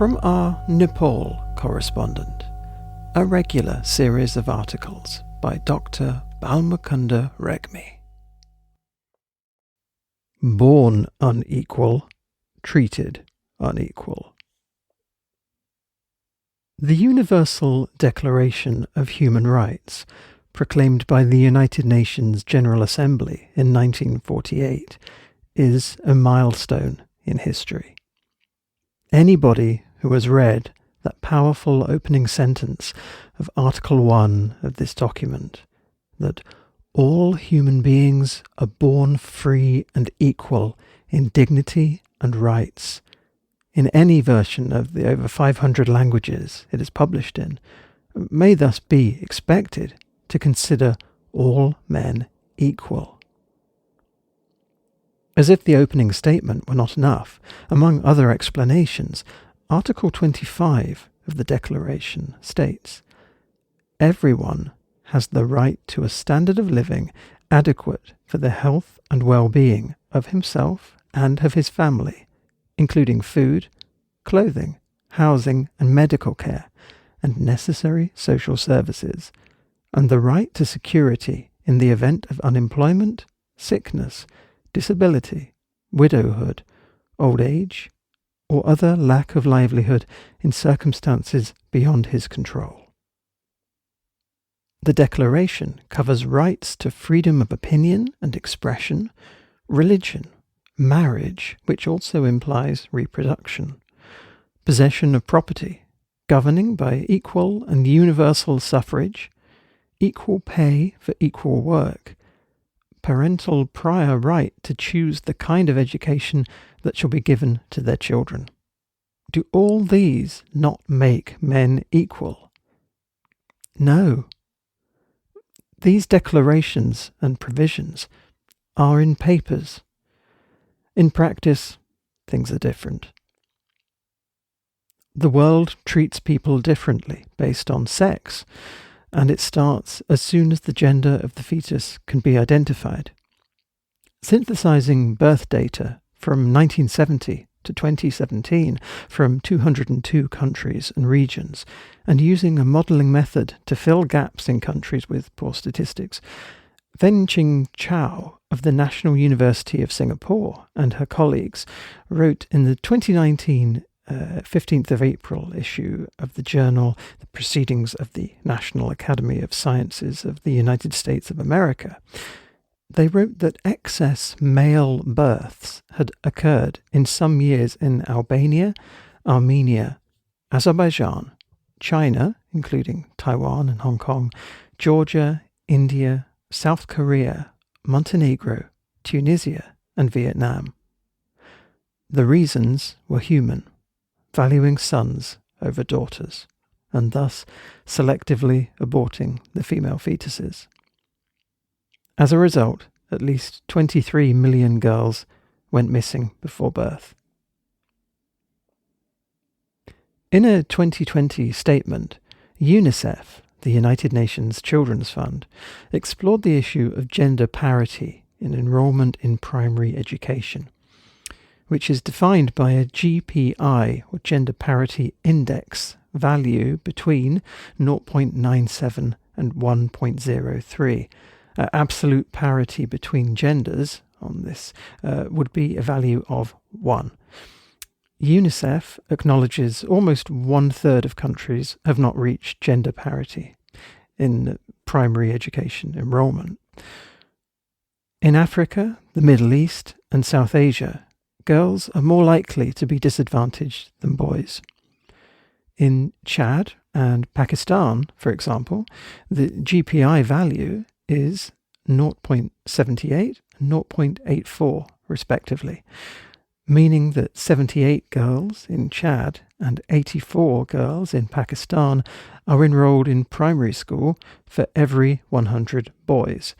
From our Nepal correspondent, a regular series of articles by Dr. Balmukunda Regmi. Born unequal, treated unequal. The Universal Declaration of Human Rights, proclaimed by the United Nations General Assembly in 1948, is a milestone in history. Anybody who has read that powerful opening sentence of Article 1 of this document, that all human beings are born free and equal in dignity and rights, in any version of the over 500 languages it is published in, may thus be expected to consider all men equal. As if the opening statement were not enough, among other explanations, Article 25 of the Declaration states, "Everyone has the right to a standard of living adequate for the health and well-being of himself and of his family, including food, clothing, housing and medical care, and necessary social services, and the right to security in the event of unemployment, sickness, disability, widowhood, old age, or other lack of livelihood in circumstances beyond his control." The Declaration covers rights to freedom of opinion and expression, religion, marriage, which also implies reproduction, possession of property, governing by equal and universal suffrage, equal pay for equal work, parental prior right to choose the kind of education that shall be given to their children. Do all these not make men equal? No. These declarations and provisions are in papers. In practice, things are different. The world treats people differently based on sex, and it starts as soon as the gender of the fetus can be identified. Synthesizing birth data from 1970 to 2017 from 202 countries and regions, and using a modelling method to fill gaps in countries with poor statistics, Wen-Ching Chow of the National University of Singapore and her colleagues wrote in the 2019 15th of April issue of the journal The Proceedings of the National Academy of Sciences of the United States of America. They wrote that excess male births had occurred in some years in Albania, Armenia, Azerbaijan, China, including Taiwan and Hong Kong, Georgia, India, South Korea, Montenegro, Tunisia, and Vietnam. The reasons were human, valuing sons over daughters, and thus selectively aborting the female fetuses. As a result, at least 23 million girls went missing before birth. In a 2020 statement, UNICEF, the United Nations Children's Fund, explored the issue of gender parity in enrollment in primary education, which is defined by a GPI, or Gender Parity Index, value between 0.97 and 1.03. Absolute parity between genders on this would be a value of 1. UNICEF acknowledges almost 1/3 of countries have not reached gender parity in primary education enrollment. In Africa, the Middle East, and South Asia, girls are more likely to be disadvantaged than boys. In Chad and Pakistan, for example, the GPI value is 0.78 and 0.84 respectively, meaning that 78 girls in Chad and 84 girls in Pakistan are enrolled in primary school for every 100 boys.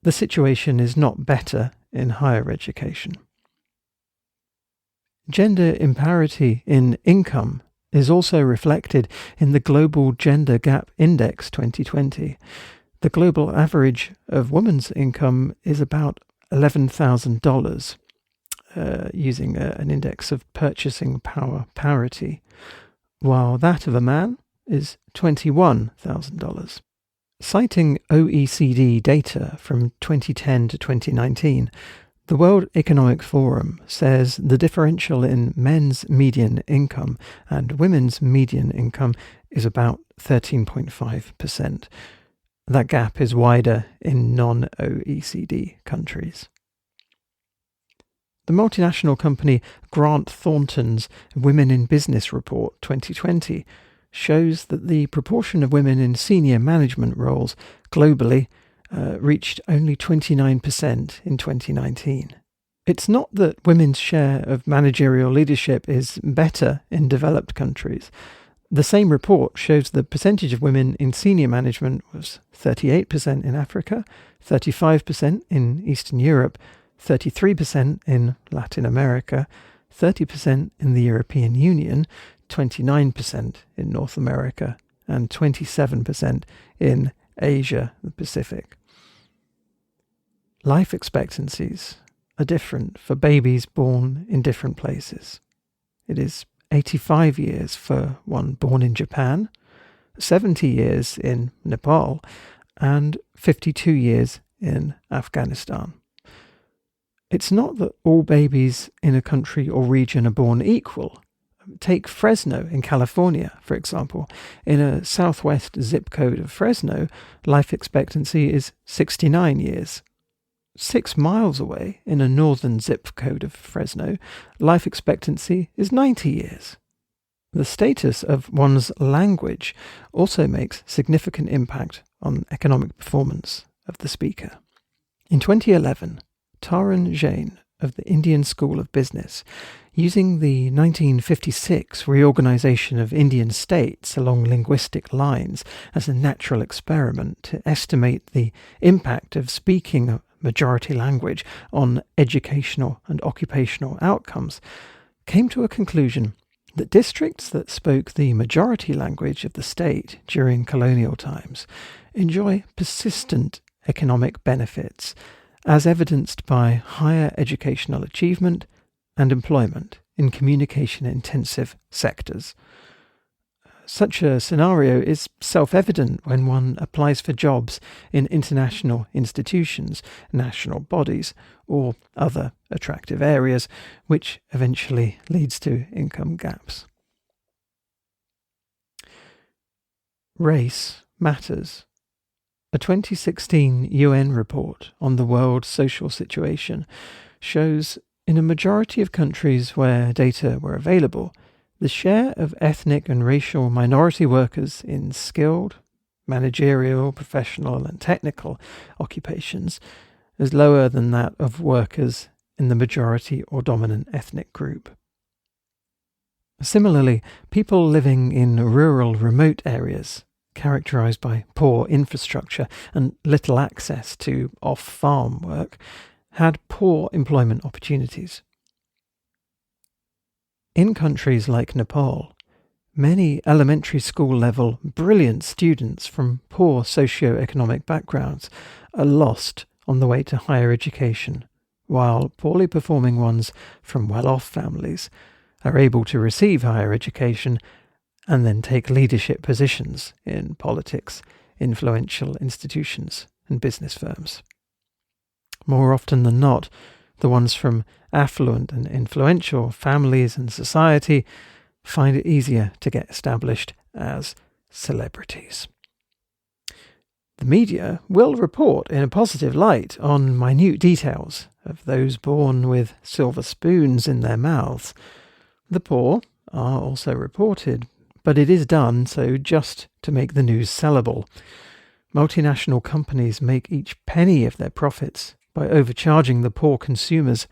The situation is not better in higher education. Gender imparity in income is also reflected in the Global Gender Gap Index 2020. The global average of women's income is about $11,000, using an index of purchasing power parity, while that of a man is $21,000. Citing OECD data from 2010 to 2019, the World Economic Forum says the differential in men's median income and women's median income is about 13.5%. That gap is wider in non-OECD countries. The multinational company Grant Thornton's Women in Business Report 2020 shows that the proportion of women in senior management roles globally reached only 29% in 2019. It's not that women's share of managerial leadership is better in developed countries. The same report shows the percentage of women in senior management was 38% in Africa, 35% in Eastern Europe, 33% in Latin America, 30% in the European Union, 29% in North America, and 27% in Asia and Pacific. Life expectancies are different for babies born in different places. It is 85 years for one born in Japan, 70 years in Nepal, and 52 years in Afghanistan. It's not that all babies in a country or region are born equal. Take Fresno in California, for example. In a southwest zip code of Fresno, life expectancy is 69 years. 6 miles away, in a northern zip code of Fresno, life expectancy is 90 years. The status of one's language also makes significant impact on economic performance of the speaker. In 2011, Taran Jain of the Indian School of Business, using the 1956 reorganization of Indian states along linguistic lines as a natural experiment to estimate the impact of speaking a majority language on educational and occupational outcomes, came to a conclusion that districts that spoke the majority language of the state during colonial times enjoy persistent economic benefits, as evidenced by higher educational achievement and employment in communication-intensive sectors. Such a scenario is self-evident when one applies for jobs in international institutions, national bodies, or other attractive areas, which eventually leads to income gaps. Race matters. A 2016 UN report on the world social situation shows in a majority of countries where data were available, the share of ethnic and racial minority workers in skilled, managerial, professional and technical occupations is lower than that of workers in the majority or dominant ethnic group. Similarly, people living in rural, remote areas, characterized by poor infrastructure and little access to off-farm work, had poor employment opportunities. In countries like Nepal, many elementary school level brilliant students from poor socio-economic backgrounds are lost on the way to higher education, while poorly performing ones from well-off families are able to receive higher education and then take leadership positions in politics, influential institutions and business firms. More often than not, the ones from affluent and influential families and society find it easier to get established as celebrities. The media will report in a positive light on minute details of those born with silver spoons in their mouths. The poor are also reported, but it is done so just to make the news sellable. Multinational companies make each penny of their profits by overcharging the poor consumers,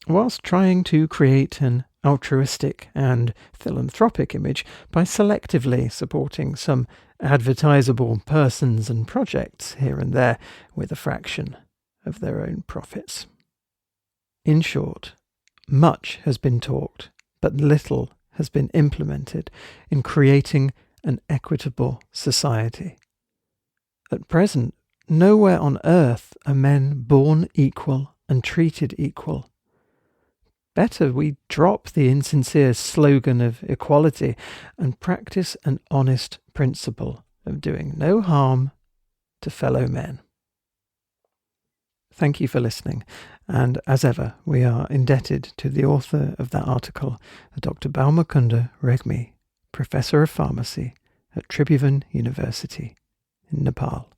whilst trying to create an altruistic and philanthropic image by selectively supporting some advertisable persons and projects here and there with a fraction of their own profits. In short, much has been talked, but little has been implemented in creating an equitable society. At present, nowhere on earth are men born equal and treated equal. better we drop the insincere slogan of equality and practice an honest principle of doing no harm to fellow men. Thank you for listening, and as ever, we are indebted to the author of that article, Dr. Balmukunda Regmi, Professor of Pharmacy at Tribhuvan University in Nepal.